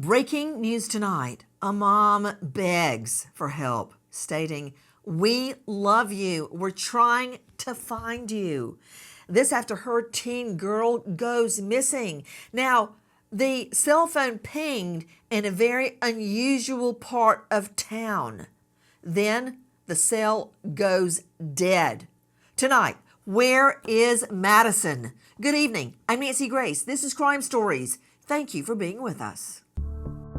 Breaking news tonight. A mom begs for help, stating, "We love you. We're trying to find you." This after her teen girl goes missing. Now, the cell phone pinged in a very unusual part of town. Then the cell goes dead. Tonight, where is Madison? Good evening. I'm Nancy Grace. This is Crime Stories. Thank you for being with us.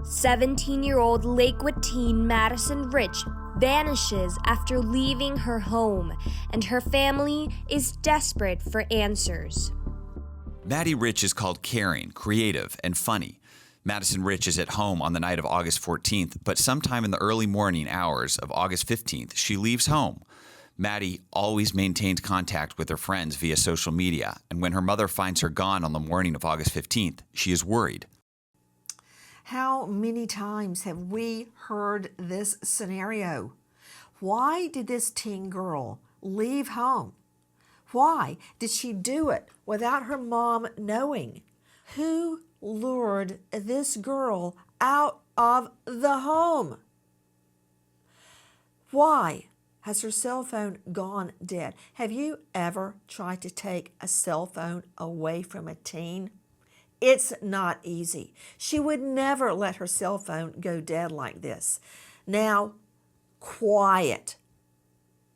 17-year-old Lakewood teen Madison Rich vanishes after leaving her home, and her family is desperate for answers. Maddie Rich is called caring, creative, and funny. Madison Rich is at home on the night of August 14th, but sometime in the early morning hours of August 15th, she leaves home. Maddie always maintained contact with her friends via social media, and when her mother finds her gone on the morning of August 15th, she is worried. How many times have we heard this scenario? Why did this teen girl leave home? Why did she do it without her mom knowing? Who lured this girl out of the home? Why has her cell phone gone dead? Have you ever tried to take a cell phone away from a teen? It's not easy. She would never let her cell phone go dead like this. Now, quiet.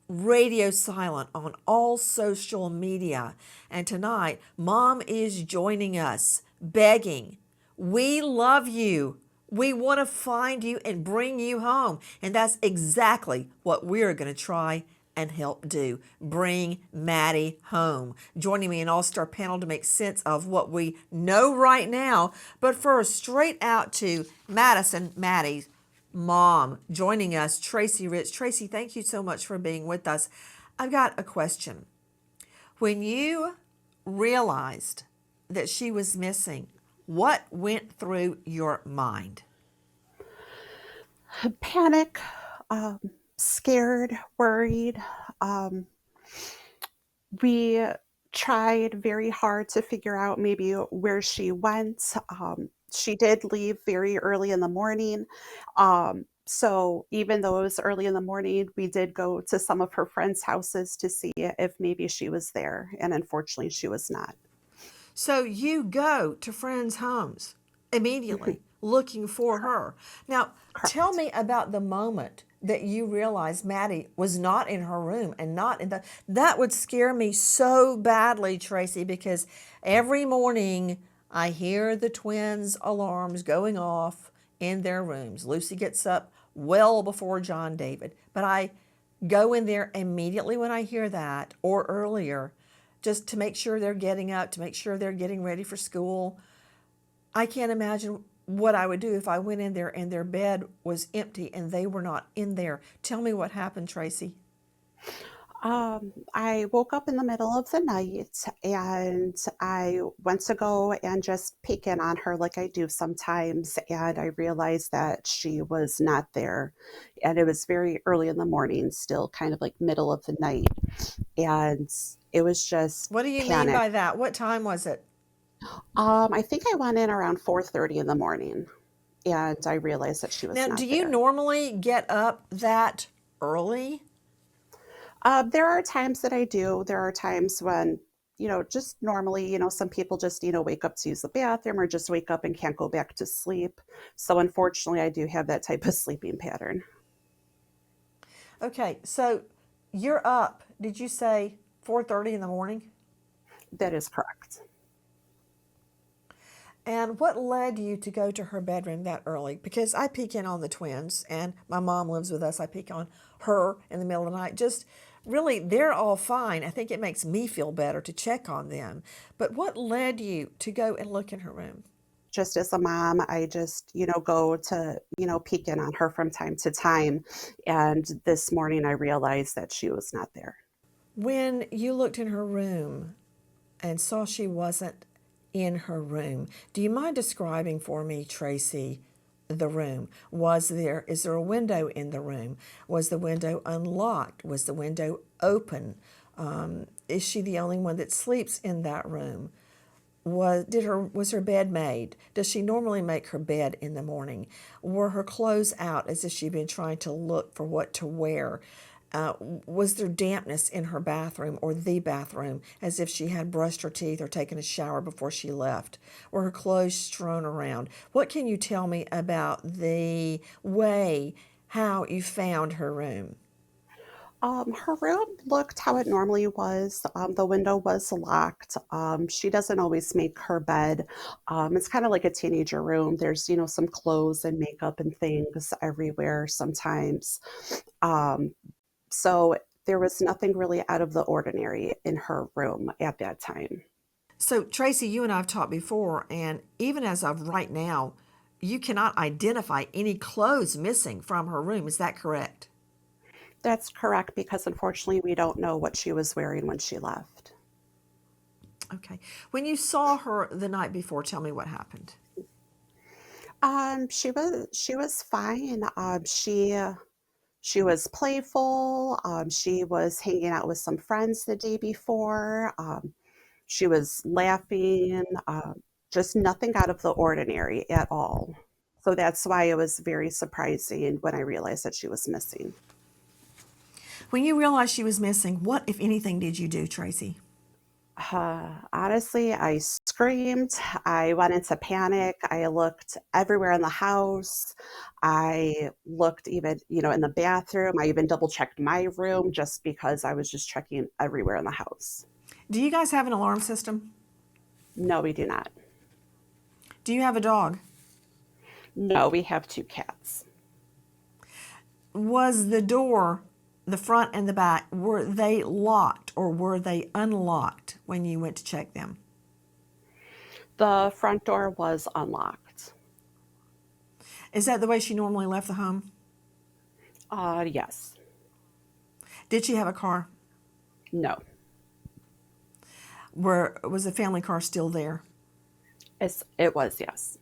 Radio silent on all social media. And tonight, Mom is joining us, begging, "We love you. We want to find you and bring you home." And that's exactly what we're going to try and help do. Bring Maddie home. Joining me an all-star panel to make sense of what we know right now. But first, straight out to Madison, Maddie's mom, joining us, Tracy Rich. Tracy, thank you so much for being with us. I've got a question. When you realized that she was missing, what went through your mind? Panic, scared, worried. We tried very hard to figure out maybe where she went. She did leave very early in the morning. So even though it was early in the morning, we did go to some of her friends' houses to see if maybe she was there. And unfortunately, she was not. So you go to friends' homes immediately looking for her. Now, Correct. tell me about the moment that you realized Maddie was not in her room and not in the... That would scare me so badly, Tracy, because every morning I hear the twins' alarms going off in their rooms. Lucy gets up well before John David, but I go in there immediately when I hear that or earlier, just to make sure they're getting up, to make sure they're getting ready for school. I can't imagine what I would do if I went in there and their bed was empty and they were not in there. Tell me what happened, Tracy. I woke up in the middle of the night and I went to go and just peek in on her like I do sometimes. And I realized that she was not there. And it was very early in the morning, still kind of like middle of the night. And it was just What do you panic. mean by that? What time was it? I think I went in around 4:30 in the morning and I realized that she was Now, not do you there. normally get up that early? There are times that I do. There are times when, just normally, some people just, wake up to use the bathroom or just wake up and can't go back to sleep. So unfortunately, I do have that type of sleeping pattern. Okay, so you're up, did you say 4:30 in the morning? That is correct. And what led you to go to her bedroom that early? Because I peek in on the twins, and my mom lives with us. I peek on her in the middle of the night. Just really, they're all fine. I think it makes me feel better to check on them. But what led you to go and look in her room? Just as a mom, I just, go to, peek in on her from time to time. And this morning I realized that she was not there. When you looked in her room and saw she wasn't in her room, do you mind describing for me, Tracy, the room? Is there a window in the room? Was the window unlocked? Was the window open? Is she the only one that sleeps in that room? was her bed made? Does she normally make her bed in the morning? Were her clothes out as if she'd been trying to look for what to wear? Was there dampness in her bathroom or the bathroom as if she had brushed her teeth or taken a shower before she left? Were her clothes strewn around? What can you tell me about the way how you found her room? Her room looked how it normally was. The window was locked. She doesn't always make her bed. It's kind of like a teenager room. There's, some clothes and makeup and things everywhere sometimes. Um, so there was nothing really out of the ordinary in her room at that time. So, Tracy, you and I have talked before, and even as of right now, you cannot identify any clothes missing from her room. Is that correct? That's correct because unfortunately we don't know what she was wearing when she left. Okay. When you saw her the night before, tell me what happened. She was fine. She was playful. She was hanging out with some friends the day before. She was laughing. Just nothing out of the ordinary at all. So that's why it was very surprising when I realized that she was missing. When you realized she was missing, what, if anything, did you do, Tracy? Honestly, I screamed. I went into panic. I looked everywhere in the house. I looked even, in the bathroom. I even double checked my room just because I was just checking everywhere in the house. Do you guys have an alarm system? No, we do not. Do you have a dog? No, we have two cats. Was the door, the front and the back, were they locked or were they unlocked when you went to check them? The front door was unlocked. Is that the way she normally left the home? Yes. Did she have a car? No. Was the family car still there? It was, yes.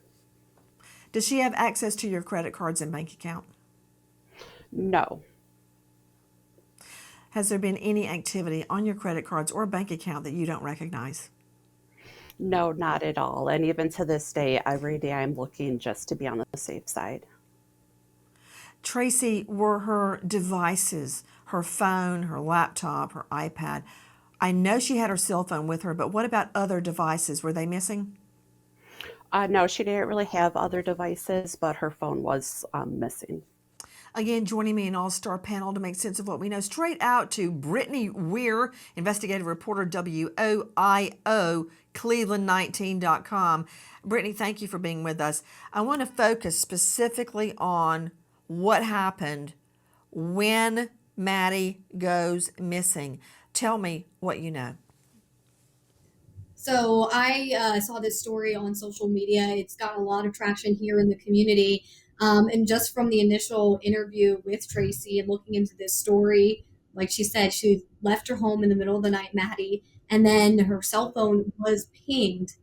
Does she have access to your credit cards and bank account? No. Has there been any activity on your credit cards or bank account that you don't recognize? No, not at all. And even to this day, every day I'm looking just to be on the safe side. Tracy, were her devices, her phone, her laptop, her iPad? I know she had her cell phone with her, but what about other devices? Were they missing? No, she didn't really have other devices, but her phone was missing. Again, joining me in all-star panel to make sense of what we know, straight out to Brittany Weir, investigative reporter, WOIO, Cleveland19.com. Brittany, thank you for being with us. I want to focus specifically on what happened when Maddie goes missing. Tell me what you know. So I saw this story on social media. It's got a lot of traction here in the community. And just from the initial interview with Tracy and looking into this story, like she said, she left her home in the middle of the night, Maddie, and then her cell phone was pinged.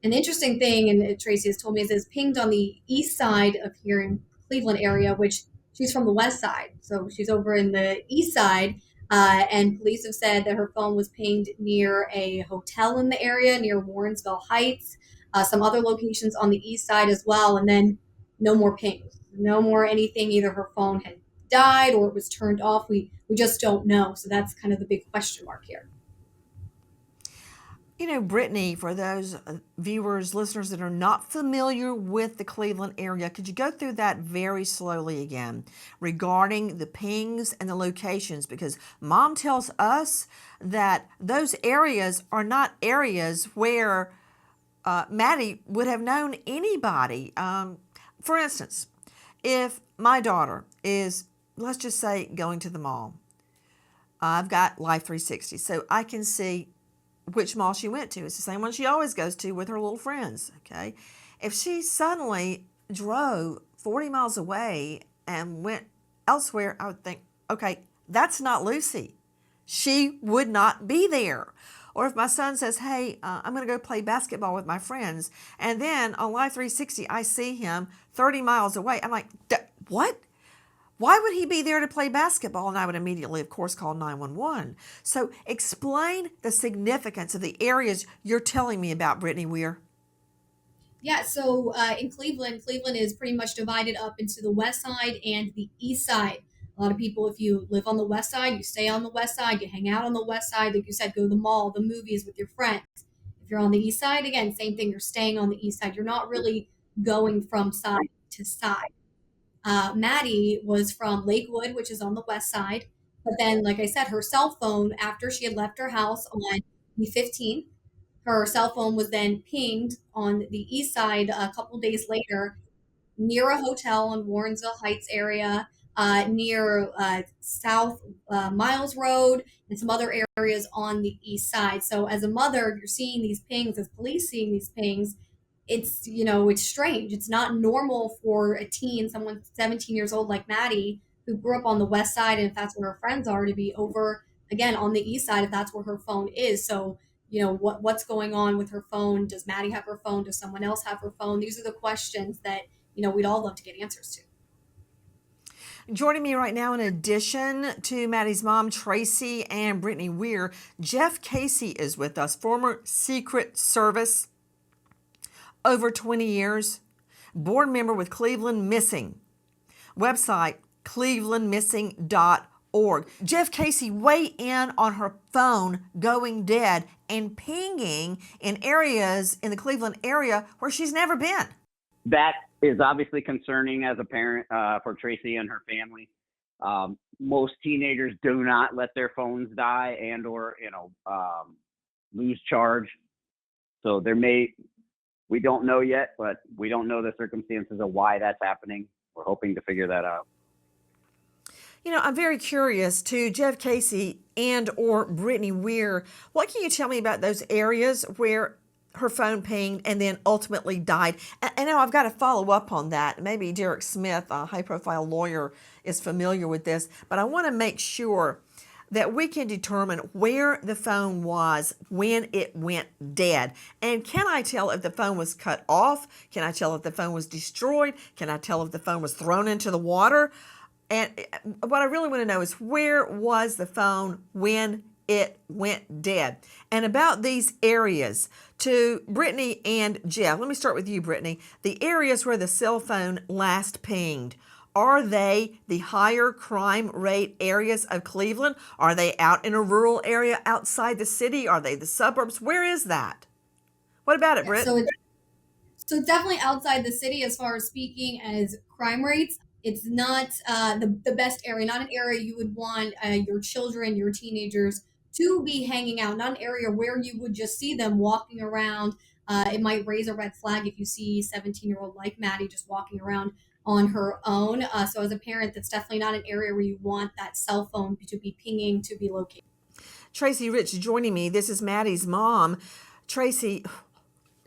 An interesting thing, and Tracy has told me, is it's pinged on the east side of here in Cleveland area, which she's from the west side. So she's over in the east side, and police have said that her phone was pinged near a hotel in the area, near Warrensville Heights, some other locations on the east side as well. And then no more pings, no more anything. Either her phone had died or it was turned off. We just don't know. So that's kind of the big question mark here. You know, Brittany, for those viewers, listeners that are not familiar with the Cleveland area, could you go through that very slowly again regarding the pings and the locations? Because Mom tells us that those areas are not areas where Maddie would have known anybody. For instance, if my daughter is, let's just say, going to the mall, I've got Life 360, so I can see which mall she went to. It's the same one she always goes to with her little friends, okay? If she suddenly drove 40 miles away and went elsewhere, I would think, okay, that's not Lucy. She would not be there. Or if my son says, hey, I'm going to go play basketball with my friends, and then on Life 360, I see him 30 miles away. I'm like, what? Why would he be there to play basketball? And I would immediately, of course, call 911. So explain the significance of the areas you're telling me about, Brittany Weir. Yeah, so in Cleveland, Cleveland is pretty much divided up into the west side and the east side. A lot of people, if you live on the west side, you stay on the west side, you hang out on the west side. Like you said, go to the mall, the movies with your friends. If you're on the east side, again, same thing, you're staying on the east side. You're not really going from side to side. Maddie was from Lakewood, which is on the west side. But then, like I said, her cell phone, after she had left her house on the 15th, her cell phone was then pinged on the east side a couple days later near a hotel in Warrensville Heights area, near South Miles Road, and some other areas on the east side. So, as a mother, you're seeing these pings, as police seeing these pings, it's strange. It's not normal for a teen, someone 17 years old like Maddie, who grew up on the west side, and if that's where her friends are, to be over again on the east side if that's where her phone is. So what's going on with her phone? Does Maddie have her phone? Does someone else have her phone? These are the questions that we'd all love to get answers to. Joining me right now, in addition to Maddie's mom, Tracy, and Brittany Weir, Jeff Casey is with us, former Secret Service, over 20 years, board member with Cleveland Missing. Website, clevelandmissing.org. Jeff Casey, weigh in on her phone going dead and pinging in areas in the Cleveland area where she's never been. That is obviously concerning as a parent for Tracy and her family. Most teenagers do not let their phones die and or lose charge. So we don't know yet, but we don't know the circumstances of why that's happening. We're hoping to figure that out. I'm very curious to Jeff Casey and or Brittany Weir. What can you tell me about those areas where her phone pinged and then ultimately died? And now I've got to follow up on that. Maybe Derek Smith, a high-profile lawyer, is familiar with this, but I want to make sure that we can determine where the phone was when it went dead. And can I tell if the phone was cut off? Can I tell if the phone was destroyed? Can I tell if the phone was thrown into the water? And what I really want to know is, where was the phone when it went dead? And about these areas, to Brittany and Jeff, let me start with you, Brittany. The areas where the cell phone last pinged, are they the higher crime rate areas of Cleveland? Are they out in a rural area outside the city? Are they the suburbs? Where is that? What about it, Britt? So definitely outside the city as far as speaking as crime rates. It's not the best area, not an area you would want your children, your teenagers to be hanging out, not an area where you would just see them walking around. It might raise a red flag if you see 17-year-old like Maddie just walking around on her own. So as a parent, that's definitely not an area where you want that cell phone to be pinging, to be located. Tracy Rich joining me. This is Maddie's mom. Tracy,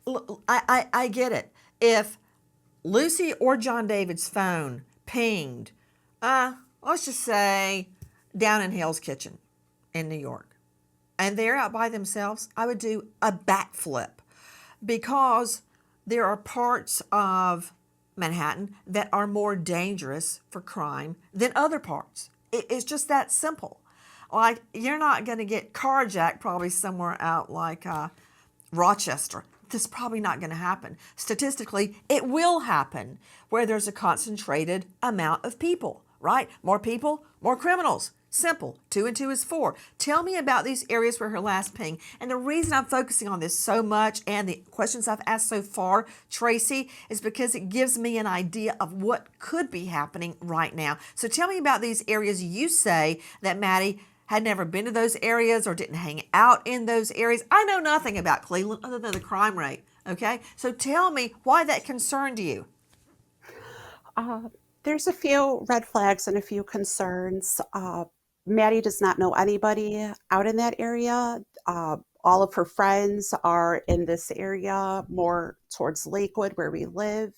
I get it. If Lucy or John David's phone pinged, let's just say down in Hell's Kitchen in New York, and they're out by themselves, I would do a backflip, because there are parts of Manhattan that are more dangerous for crime than other parts. It's just that simple. Like, you're not going to get carjacked probably somewhere out like Rochester. This is probably not going to happen. Statistically, it will happen where there's a concentrated amount of people, right? More people, more criminals. Simple. 2 and 2 is 4. Tell me about these areas where her last ping. And the reason I'm focusing on this so much, and the questions I've asked so far, Tracy, is because it gives me an idea of what could be happening right now. So tell me about these areas. You say that Maddie had never been to those areas or didn't hang out in those areas. I know nothing about Cleveland other than the crime rate, okay? So tell me why that concerned you. There's a few red flags and a few concerns. Maddie does not know anybody out in that area. All of her friends are in this area, more towards Lakewood where we live.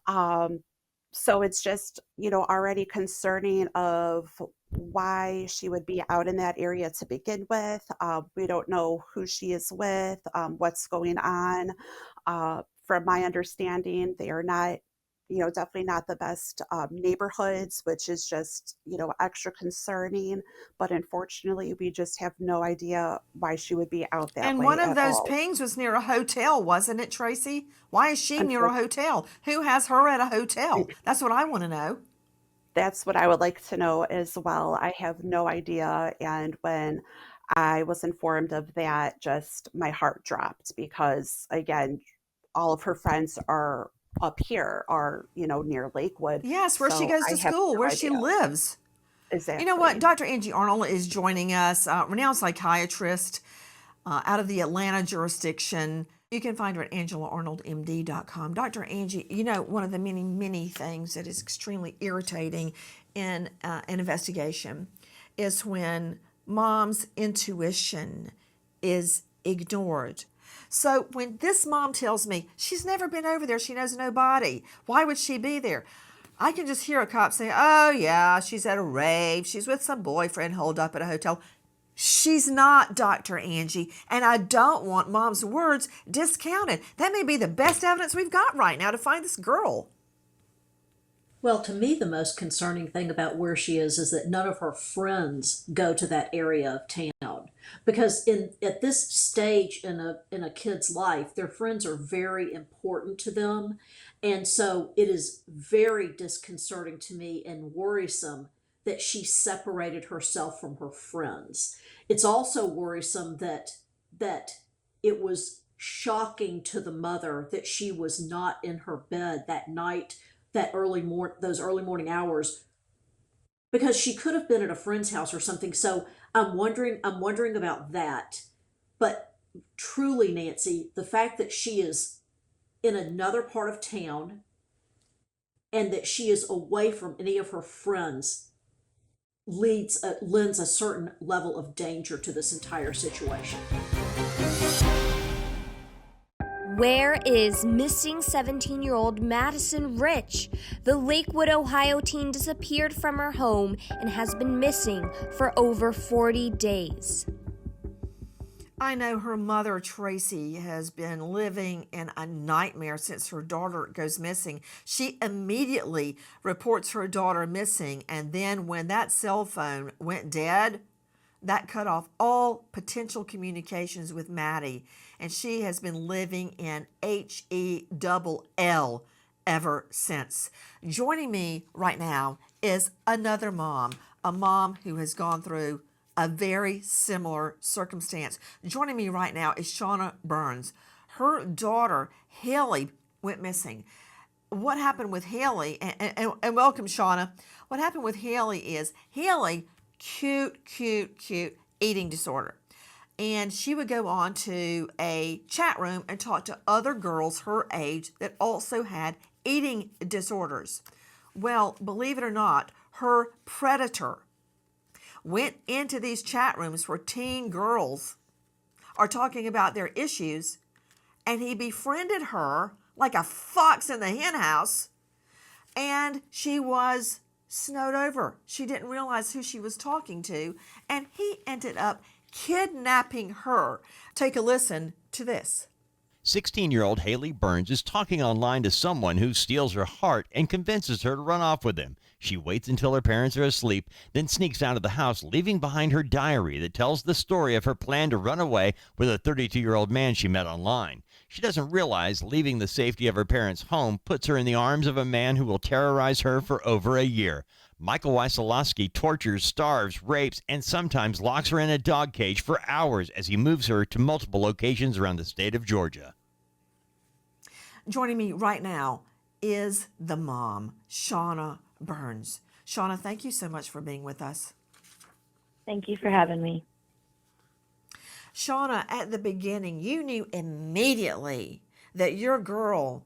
So it's just, already concerning of why she would be out in that area to begin with. We don't know who she is with, what's going on. From my understanding, they are not definitely not the best neighborhoods, which is just, extra concerning. But unfortunately, we just have no idea why she would be out that And one way of at those all. pings was near a hotel, wasn't it, Tracy? Why is she near a Unfortunately, hotel? Who has her at a hotel? That's what I want to know. that's what I would like to know as well. I have no idea. And when I was informed of that, just my heart dropped because, again, all of her friends are up here, are, near Lakewood. Yes, where she So goes I to have school, where no she idea. lives. You know what? Exactly. Dr. Angie Arnold is joining us, renowned psychiatrist out of the Atlanta jurisdiction. You can find her at angelaarnoldmd.com. Dr. Angie, one of the many, many things that is extremely irritating in an investigation is when mom's intuition is ignored. So when this mom tells me she's never been over there, she knows nobody, why would she be there? I can just hear a cop say, oh yeah, she's at a rave, she's with some boyfriend holed up at a hotel. She's not, Dr. Angie, and I don't want mom's words discounted. That may be the best evidence we've got right now to find this girl. Well, to me, the most concerning thing about where she is that none of her friends go to that area of town. Because at this stage in a kid's life, their friends are very important to them. And so it is very disconcerting to me and worrisome that she separated herself from her friends. It's also worrisome that it was shocking to the mother that she was not in her bed that night, those early morning hours, because she could have been at a friend's house or something. So I'm wondering about that. But truly, Nancy, the fact that she is in another part of town and that she is away from any of her friends lends a certain level of danger to this entire situation. Where is missing 17-year-old Madison Rich? The Lakewood, Ohio teen disappeared from her home and has been missing for over 40 days. I know her mother, Tracy, has been living in a nightmare since her daughter goes missing. She immediately reports her daughter missing, and then when that cell phone went dead, that cut off all potential communications with Maddie, and she has been living in HELL ever since. Joining me right now is another mom, a mom who has gone through a very similar circumstance. Joining me right now is Shauna Burns. Her daughter, Haley, went missing. What happened with Haley, and welcome, Shauna. What happened with Haley is Haley, cute eating disorder. And she would go on to a chat room and talk to other girls her age that also had eating disorders. Well, believe it or not, her predator went into these chat rooms where teen girls are talking about their issues, and he befriended her like a fox in the henhouse, and she was snowed over. She didn't realize who she was talking to, and he ended up kidnapping her. Take a listen to this. 16-year-old Haley Burns is talking online to someone who steals her heart and convinces her to run off with him. She waits until her parents are asleep, then sneaks out of the house, leaving behind her diary that tells the story of her plan to run away with a 32-year-old man she met online. She doesn't realize leaving the safety of her parents' home puts her in the arms of a man who will terrorize her for over a year. Michael Wysolowski tortures, starves, rapes, and sometimes locks her in a dog cage for hours as he moves her to multiple locations around the state of Georgia. Joining me right now is the mom, Shauna Burns. Shauna, thank you so much for being with us. Thank you for having me. Shauna, at the beginning, you knew immediately that your girl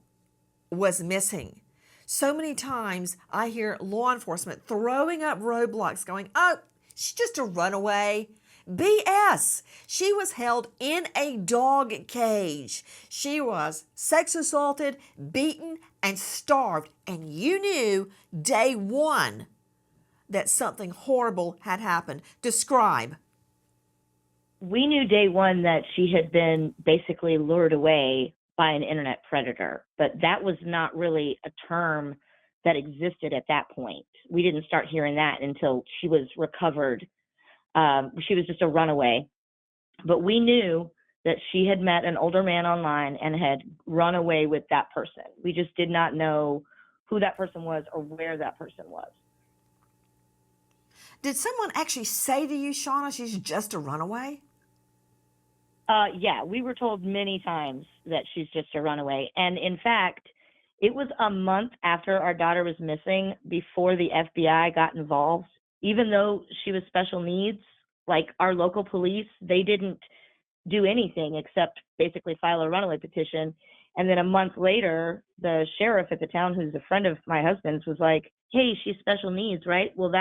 was missing. So many times I hear law enforcement throwing up roadblocks going, oh, she's just a runaway. BS. She was held in a dog cage. She was sex assaulted, beaten, and starved. And you knew day one that something horrible had happened. Describe. We knew day one that she had been basically lured away by an internet predator. But that was not really a term that existed at that point. We didn't start hearing that until she was recovered. She was just a runaway. But we knew that she had met an older man online and had run away with that person. We just did not know who that person was or where that person was. Did someone actually say to you, Shauna, she's just a runaway? Yeah, we were told many times that she's just a runaway. And in fact, it was a month after our daughter was missing before the FBI got involved. Even though she was special needs, like our local police, they didn't do anything except basically file a runaway petition. And then a month later, the sheriff at the town, who's a friend of my husband's, was like, hey, she's special needs, right? Well,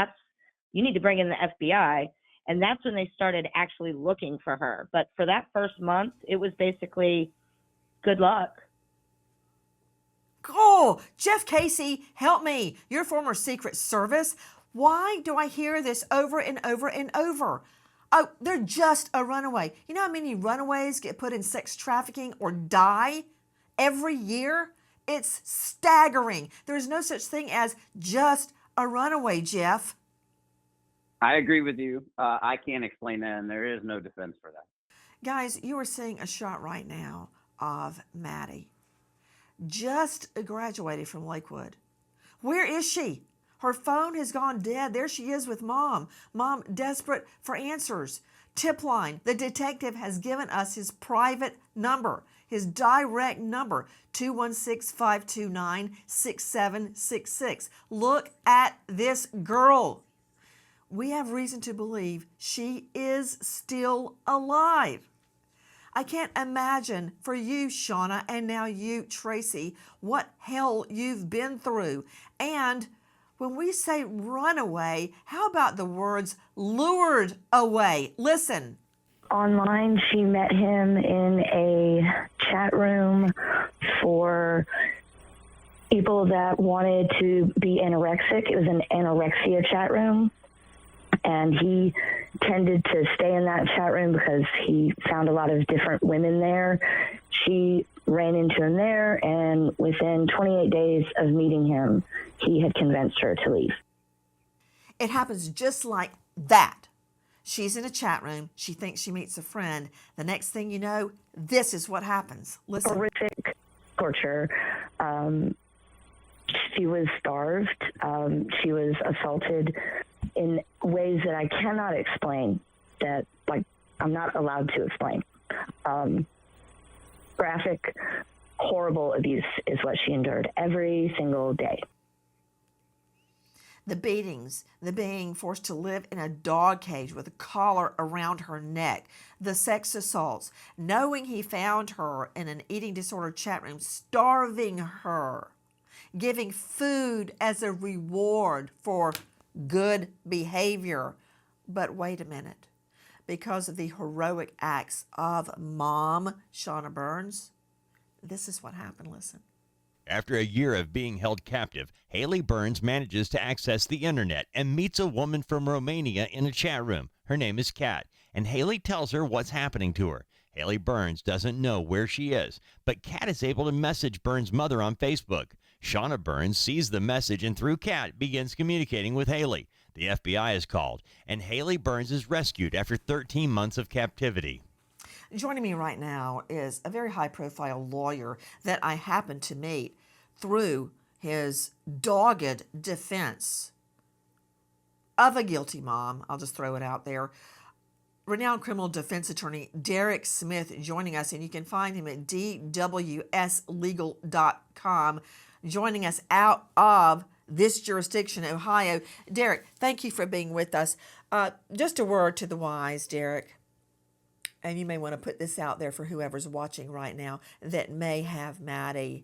you need to bring in the FBI. And that's when they started actually looking for her. But for that first month, it was basically good luck. Oh, Jeff Casey, help me. Your former Secret Service. Why do I hear this over and over and over? Oh, they're just a runaway. You know how many runaways get put in sex trafficking or die every year? It's staggering. There's no such thing as just a runaway, Jeff. I agree with you. I can't explain that, and there is no defense for that. Guys, you are seeing a shot right now of Maddie. Just graduated from Lakewood. Where is she? Her phone has gone dead. There she is with Mom. Mom, desperate for answers. Tip line. The detective has given us his private number, his direct number, 216-529-6766. Look at this girl. We have reason to believe she is still alive. I can't imagine for you, Shauna, and now you, Tracy, what hell you've been through. And when we say runaway, how about the words lured away? Listen. Online, she met him in a chat room for people that wanted to be anorexic. It was an anorexia chat room. And he tended to stay in that chat room because he found a lot of different women there. She ran into him there, and within 28 days of meeting him, he had convinced her to leave. It happens just like that. She's in a chat room. She thinks she meets a friend. The next thing you know, this is what happens. Listen. Horrific torture. She was starved. She was assaulted in ways that I cannot explain, that I'm not allowed to explain. Graphic, horrible abuse is what she endured every single day. The beatings, the being forced to live in a dog cage with a collar around her neck, the sex assaults, knowing he found her in an eating disorder chat room, starving her, giving food as a reward for good behavior. But wait a minute. Because of the heroic acts of Mom, Shauna Burns, this is what happened. Listen. After a year of being held captive, Haley Burns manages to access the internet and meets a woman from Romania in a chat room. Her name is Kat, and Haley tells her what's happening to her. Haley Burns doesn't know where she is, but Kat is able to message Burns' mother on Facebook. Shauna Burns sees the message and through Kat begins communicating with Haley. The FBI is called, and Haley Burns is rescued after 13 months of captivity. Joining me right now is a very high-profile lawyer that I happened to meet through his dogged defense of a guilty mom. I'll just throw it out there. Renowned criminal defense attorney Derek Smith joining us, and you can find him at dwslegal.com, joining us out of this jurisdiction, Ohio. Derek, thank you for being with us. Just a word to the wise, Derek, and you may want to put this out there for whoever's watching right now that may have Maddie.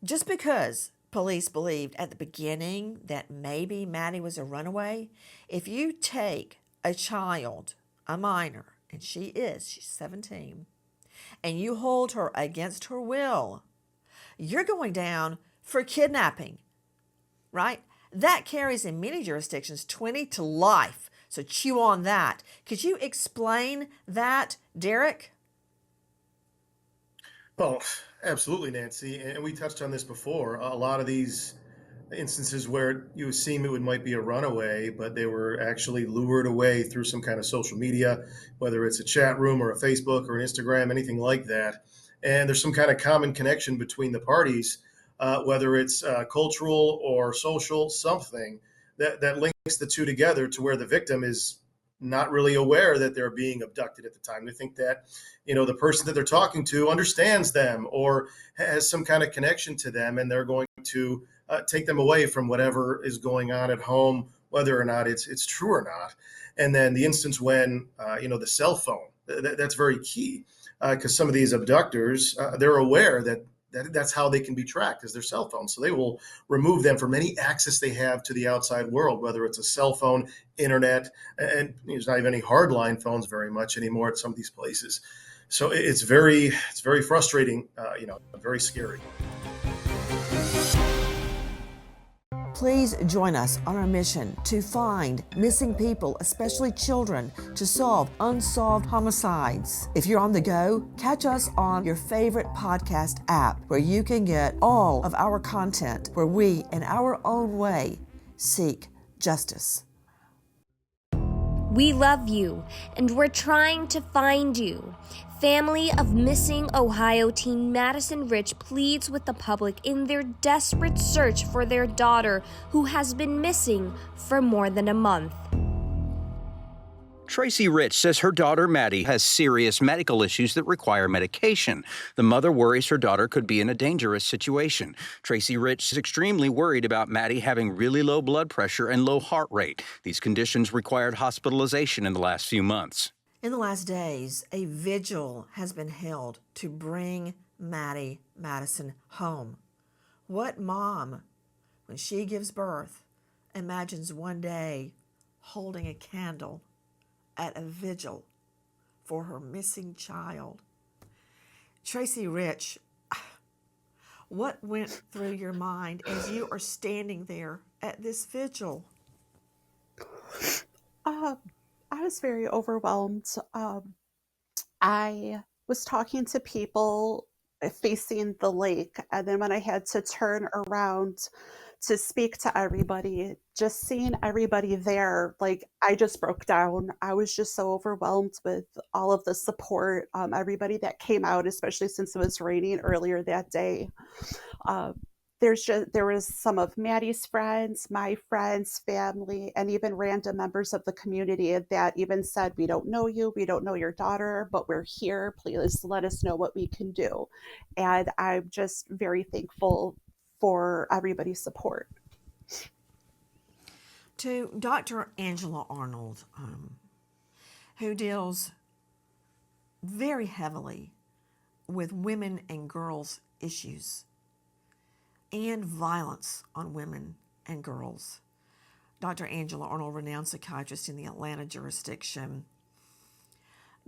Just because police believed at the beginning that maybe Maddie was a runaway, if you take a child, a minor, and she's 17, and you hold her against her will, you're going down for kidnapping, right? That carries in many jurisdictions 20 to life. So chew on that. Could you explain that, Derek? Oh, absolutely, Nancy. And we touched on this before. A lot of these instances where you assume it might be a runaway, but they were actually lured away through some kind of social media, whether it's a chat room or a Facebook or an Instagram, anything like that. And there's some kind of common connection between the parties, whether it's cultural or social, something that links the two together to where the victim is not really aware that they're being abducted at the time. They think that, the person that they're talking to understands them or has some kind of connection to them, and they're going to take them away from whatever is going on at home, whether or not it's true or not. And then the instance when the cell phone, that's very key, because some of these abductors, they're aware that's how they can be tracked, is their cell phone. So they will remove them from any access they have to the outside world, whether it's a cell phone, internet, and there's not even any hardline phones very much anymore at some of these places. So it's very frustrating, very scary. Please join us on our mission to find missing people, especially children, to solve unsolved homicides. If you're on the go, catch us on your favorite podcast app where you can get all of our content where we, in our own way, seek justice. We love you, and we're trying to find you. Family of missing Ohio teen Madison Rich pleads with the public in their desperate search for their daughter, who has been missing for more than a month. Tracy Rich says her daughter Maddie has serious medical issues that require medication. The mother worries her daughter could be in a dangerous situation. Tracy Rich is extremely worried about Maddie having really low blood pressure and low heart rate. These conditions required hospitalization in the last few months. In the last days, a vigil has been held to bring Maddie Madison home. What mom, when she gives birth, imagines one day holding a candle at a vigil for her missing child? Tracy Rich, what went through your mind as you are standing there at this vigil? I was very overwhelmed. I was talking to people facing the lake, and then when I had to turn around to speak to everybody, just seeing everybody there, like I just broke down. I was just so overwhelmed with all of the support, everybody that came out, especially since it was raining earlier that day. Uh, there was some of Maddie's friends, my friends, family, and even random members of the community that even said, "We don't know you, we don't know your daughter, but we're here. Please let us know what we can do." And I'm just very thankful for everybody's support. To Dr. Angela Arnold, who deals very heavily with women and girls issues and violence on women and girls. Dr. Angela Arnold, renowned psychiatrist in the Atlanta jurisdiction.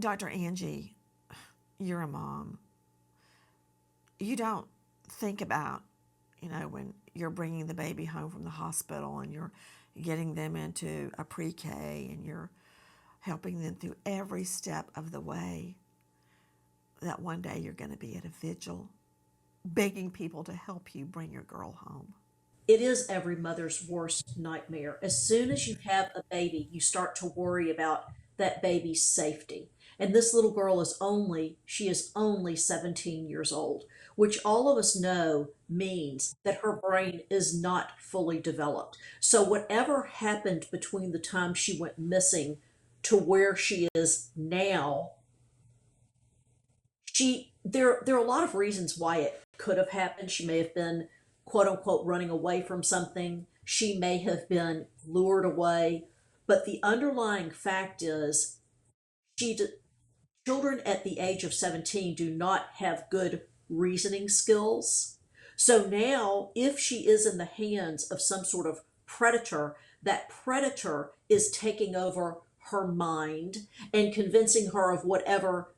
Dr. Angie, you're a mom. You don't think about, when you're bringing the baby home from the hospital and you're getting them into a pre-K and you're helping them through every step of the way, that one day you're going to be at a vigil begging people to help you bring your girl home. It is every mother's worst nightmare. As soon as you have a baby, you start to worry about that baby's safety. And this little girl is only 17 years old, which all of us know means that her brain is not fully developed. So whatever happened between the time she went missing to where she is now, there are a lot of reasons why it could have happened. She may have been, quote unquote, running away from something. She may have been lured away. But the underlying fact is children at the age of 17 do not have good reasoning skills. So now, if she is in the hands of some sort of predator, that predator is taking over her mind and convincing her of whatever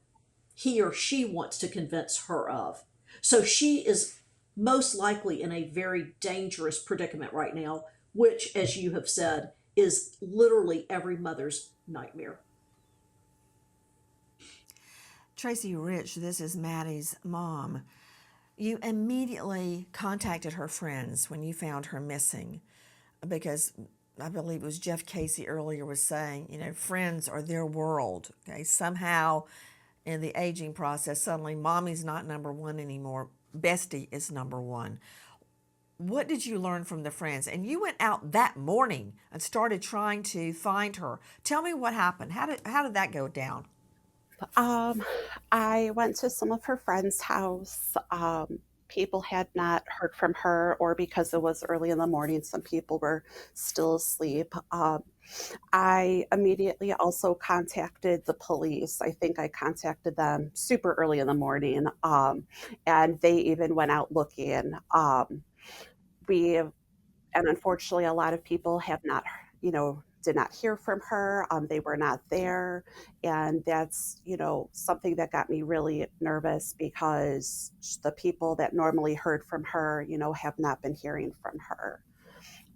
he or she wants to convince her of. So she is most likely in a very dangerous predicament right now, which, as you have said, is literally every mother's nightmare. Tracy Rich, this is Maddie's mom. You immediately contacted her friends when you found her missing because I believe it was Jeff Casey earlier was saying, friends are their world. Okay, somehow in the aging process, suddenly mommy's not number one anymore. Bestie is number one. What did you learn from the friends? And you went out that morning and started trying to find her. Tell me what happened. How did that go down? Um, I went to some of her friends' house. People had not heard from her, or because it was early in the morning, some people were still asleep. I immediately also contacted the police. I think I contacted them super early in the morning, and they even went out looking. We and unfortunately, a lot of people have not, did not hear from her. They were not there, and that's something that got me really nervous because the people that normally heard from her, have not been hearing from her.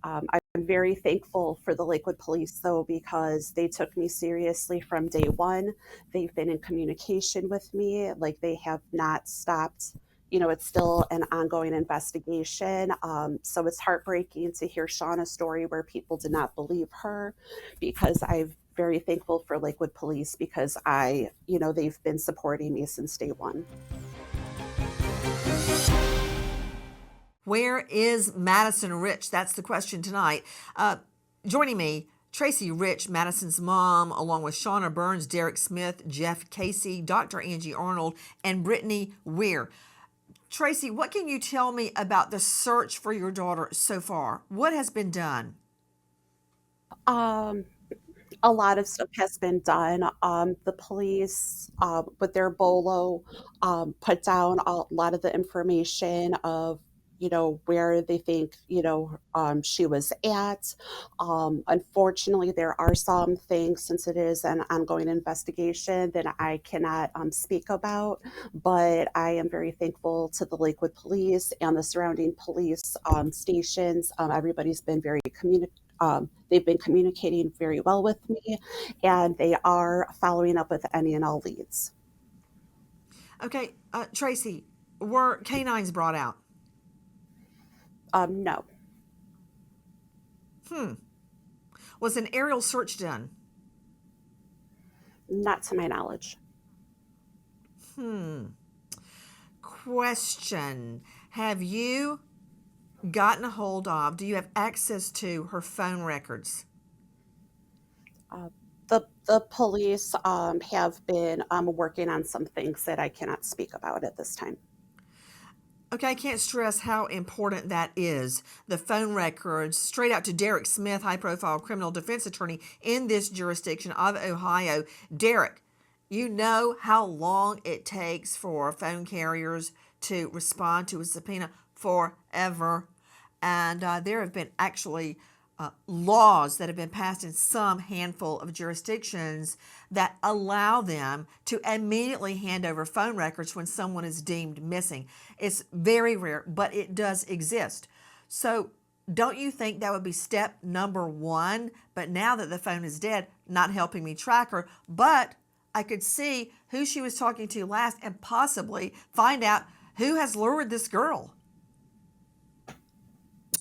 I'm very thankful for the Lakewood Police, though, because they took me seriously from day one. They've been in communication with me, like they have not stopped. It's still an ongoing investigation. So it's heartbreaking to hear Shauna's story where people did not believe her, because I'm very thankful for Lakewood Police because they've been supporting me since day one. Where is Madison Rich? That's the question tonight. Joining me, Tracy Rich, Madison's mom, along with Shauna Burns, Derek Smith, Jeff Casey, Dr. Angie Arnold, and Brittany Weir. Tracy, what can you tell me about the search for your daughter so far? What has been done? Um, a lot of stuff has been done. The police, with their bolo, put down a lot of the information of, where they think, she was at. Unfortunately, there are some things, since it is an ongoing investigation, that I cannot speak about. But I am very thankful to the Lakewood Police and the surrounding police stations. Everybody's been very they've been communicating very well with me, and they are following up with any and all leads. Okay, Tracy, were canines brought out? No. Was an aerial search done? Not to my knowledge. Question. Have you gotten a hold of, do you have access to her phone records? The police have been working on some things that I cannot speak about at this time. Okay, I can't stress how important that is. The phone records, straight out to Derek Smith, high profile criminal defense attorney in this jurisdiction of Ohio. Derek, you know how long it takes for phone carriers to respond to a subpoena? Forever. And there have been actually laws that have been passed in some handful of jurisdictions that allow them to immediately hand over phone records when someone is deemed missing. It's very rare, but it does exist. So don't you think that would be step number one? But now that the phone is dead, not helping me track her, but I could see who she was talking to last and possibly find out who has lured this girl.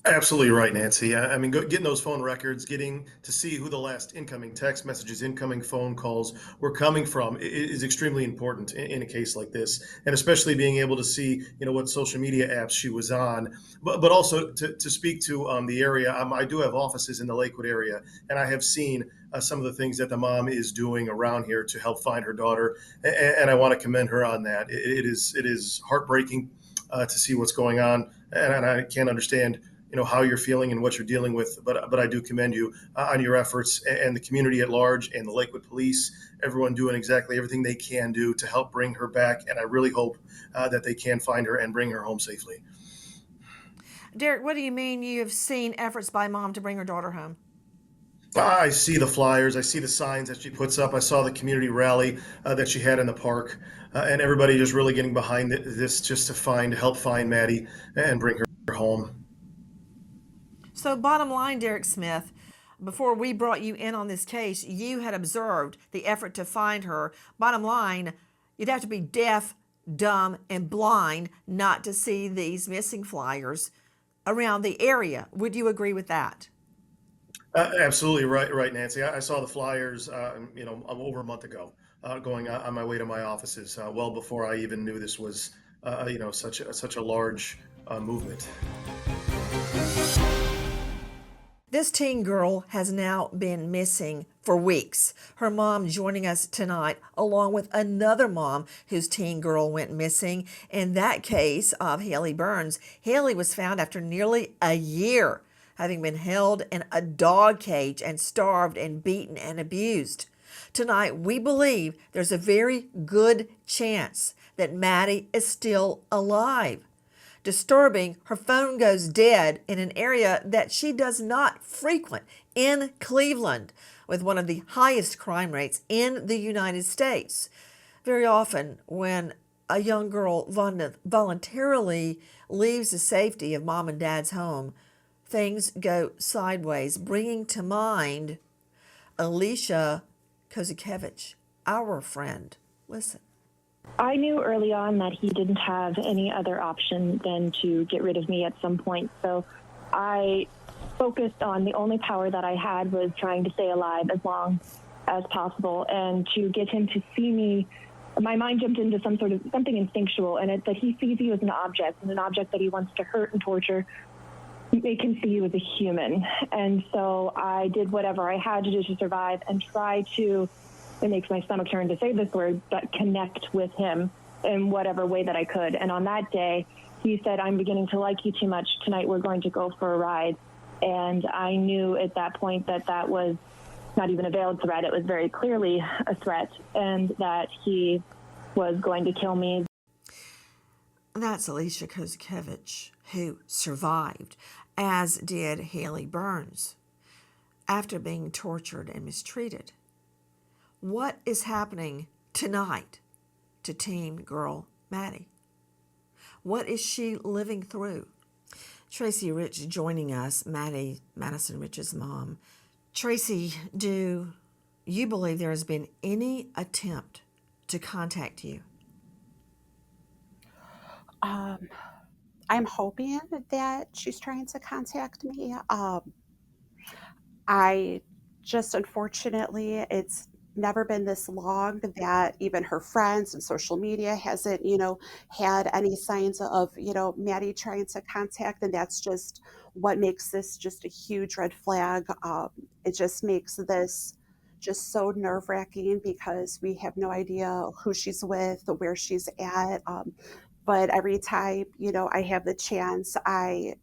Absolutely right, Nancy. I mean, getting those phone records, getting to see who the last incoming text messages, incoming phone calls were coming from is extremely important in a case like this, and especially being able to see, what social media apps she was on, but also to speak to the area. I do have offices in the Lakewood area, and I have seen some of the things that the mom is doing around here to help find her daughter, and I want to commend her on that. It is heartbreaking to see what's going on, and I can't understand how you're feeling and what you're dealing with, but I do commend you on your efforts, and the community at large and the Lakewood Police, everyone doing exactly everything they can do to help bring her back, and I really hope that they can find her and bring her home safely. Derek, what do you mean you have seen efforts by mom to bring her daughter home? I see the flyers, I see the signs that she puts up, I saw the community rally that she had in the park, and everybody just really getting behind this just to help find Maddie and bring her home. So, bottom line, Derek Smith, before we brought you in on this case, you had observed the effort to find her. Bottom line, You'd have to be deaf, dumb, and blind not to see these missing flyers around the area. Would you agree with that? Absolutely right, Nancy. I saw the flyers, over a month ago, going on my way to my offices, well before I even knew this was, such a large movement. This teen girl has now been missing for weeks. Her mom joining us tonight, along with another mom whose teen girl went missing. In that case of Haley Burns, Haley was found after nearly a year, having been held in a dog cage and starved and beaten and abused. Tonight, we believe there's a very good chance that Maddie is still alive. Disturbing, her phone goes dead in an area that she does not frequent in Cleveland, with one of the highest crime rates in the United States. Very often, when a young girl voluntarily leaves the safety of mom and dad's home, things go sideways, bringing to mind Alicia Kozakevich, our friend. Listen. I knew early on that he didn't have any other option than to get rid of me at some point. So I focused on the only power that I had was trying to stay alive as long as possible, and to get him to see me. My mind jumped into something instinctual, and it's that he sees you as an object, and an object that he wants to hurt and torture. Make him see you as a human. And so I did whatever I had to do to survive and try to, it makes my stomach turn to say this word, but connect with him in whatever way that I could. And on that day, he said, "I'm beginning to like you too much. Tonight we're going to go for a ride." And I knew at that point that that was not even a veiled threat. It was very clearly a threat, and that he was going to kill me. That's Alicia Kozakevich, who survived, as did Haley Burns, after being tortured and mistreated. What is happening tonight to teen girl Maddie? What is she living through? Tracy Rich joining us, Madison Rich's mom. Tracy, do you believe there has been any attempt to contact you? I'm hoping that she's trying to contact me. I just, unfortunately, it's never been this long that even her friends and social media hasn't, had any signs of, Maddie trying to contact. And that's just what makes this just a huge red flag. It just makes this just so nerve wracking because we have no idea who she's with, where she's at. But every time, I have the chance, I,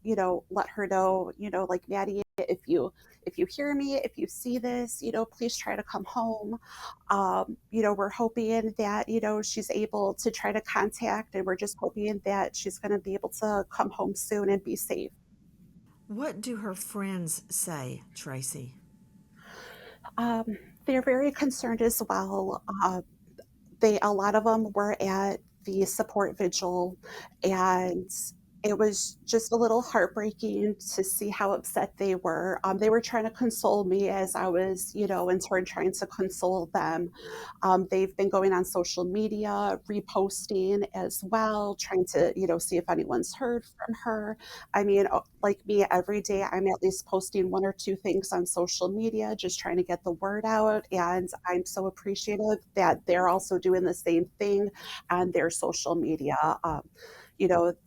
let her know, like, "Maddie, if you hear me, if you see this, please try to come home." We're hoping that, she's able to try to contact, and we're just hoping that she's going to be able to come home soon and be safe. What do her friends say, Tracy? Um, they're very concerned as well. A lot of them were at the support vigil, and it was just a little heartbreaking to see how upset they were. They were trying to console me as I was, in turn trying to console them. They've been going on social media, reposting as well, trying to, see if anyone's heard from her. I mean, like me, every day I'm at least posting one or two things on social media, just trying to get the word out. And I'm so appreciative that they're also doing the same thing on their social media.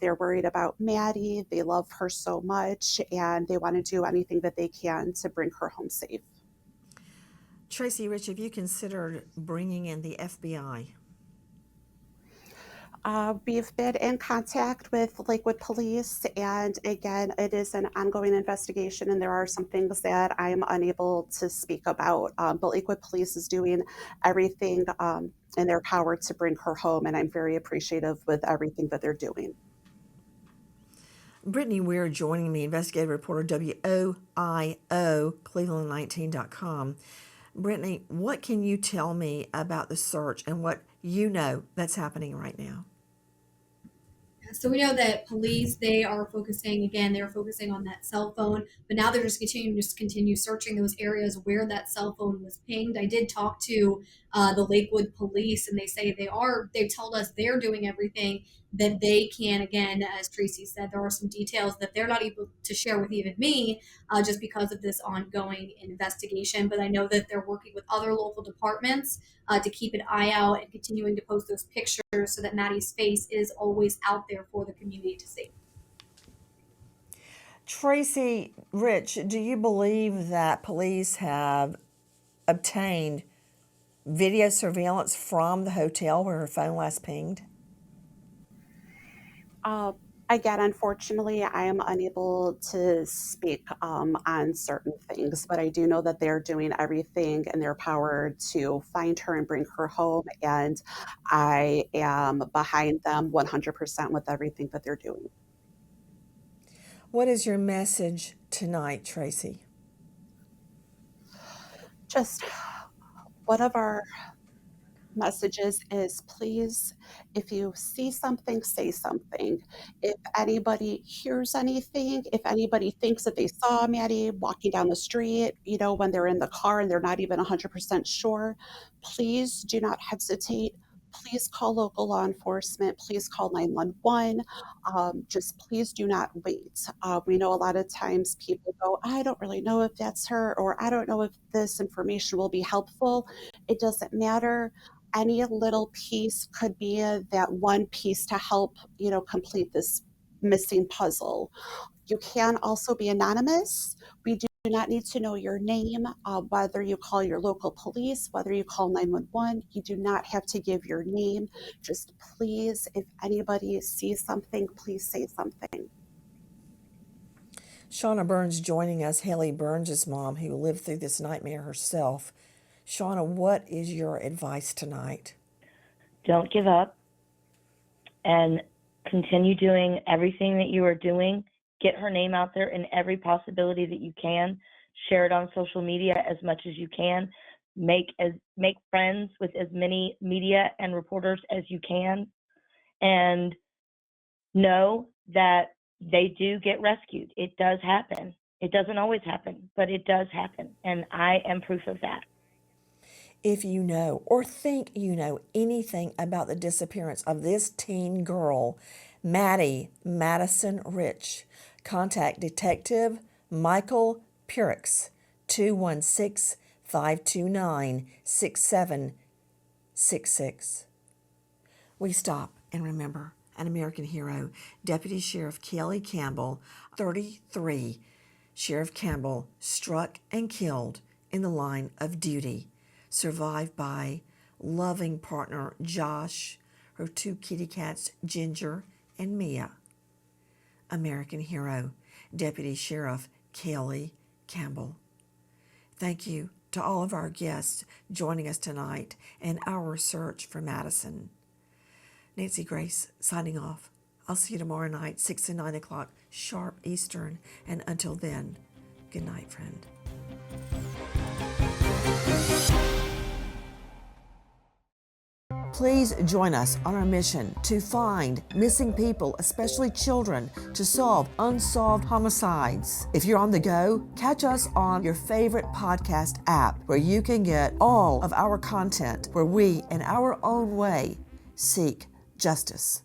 They're worried about Maddie. They love her so much, and they want to do anything that they can to bring her home safe. Tracy Rich, have you considered bringing in the FBI? We've been in contact with Lakewood Police, and again, it is an ongoing investigation, and there are some things that I'm unable to speak about. But Lakewood Police is doing everything in their power to bring her home, and I'm very appreciative with everything that they're doing. Brittany Weir joining me, investigative reporter, WOIO, Cleveland19.com. Brittany, what can you tell me about the search and what you know that's happening right now? So we know that police, they're focusing on that cell phone, but now they're just continue searching those areas where that cell phone was pinged. I did talk to the Lakewood police, and they say they told us they're doing everything that they can. Again, as Tracy said, there are some details that they're not able to share with even me, just because of this ongoing investigation. But I know that they're working with other local departments to keep an eye out and continuing to post those pictures so that Maddie's face is always out there for the community to see. Tracy Rich, do you believe that police have obtained video surveillance from the hotel where her phone last pinged? Again, unfortunately, I am unable to speak on certain things, but I do know that they're doing everything in their power to find her and bring her home, and I am behind them 100% with everything that they're doing. What is your message tonight, Tracy? Just one of our messages is, please, if you see something, say something. If anybody hears anything, if anybody thinks that they saw Maddie walking down the street, when they're in the car and they're not even 100% sure, please do not hesitate. Please call local law enforcement. Please call 911. Just please do not wait. We know a lot of times people go, I don't really know if that's her, or I don't know if this information will be helpful. It doesn't matter. Any little piece could be that one piece to help, complete this missing puzzle. You can also be anonymous. We do not need to know your name, whether you call your local police, whether you call 911. You do not have to give your name. Just please, if anybody sees something, please say something. Shauna Burns joining us, Haley Burns' mom, who lived through this nightmare herself. Shauna, what is your advice tonight? Don't give up and continue doing everything that you are doing. Get her name out there in every possibility that you can. Share it on social media as much as you can. Make friends with as many media and reporters as you can. And know that they do get rescued. It does happen. It doesn't always happen, but it does happen. And I am proof of that. If you know or think you know anything about the disappearance of this teen girl, Maddie Madison Rich, contact Detective Michael Purix, 216-529-6766. We stop and remember an American hero, Deputy Sheriff Kelly Campbell, 33. Sheriff Campbell struck and killed in the line of duty, survived by loving partner Josh, her two kitty cats Ginger and Mia. American hero, Deputy Sheriff Kelly Campbell. Thank you to all of our guests joining us tonight in our search for Madison. Nancy Grace signing off. I'll see you tomorrow night, 6 and 9 o'clock sharp Eastern. And until then, good night, friend. Please join us on our mission to find missing people, especially children, to solve unsolved homicides. If you're on the go, catch us on your favorite podcast app where you can get all of our content where we, in our own way, seek justice.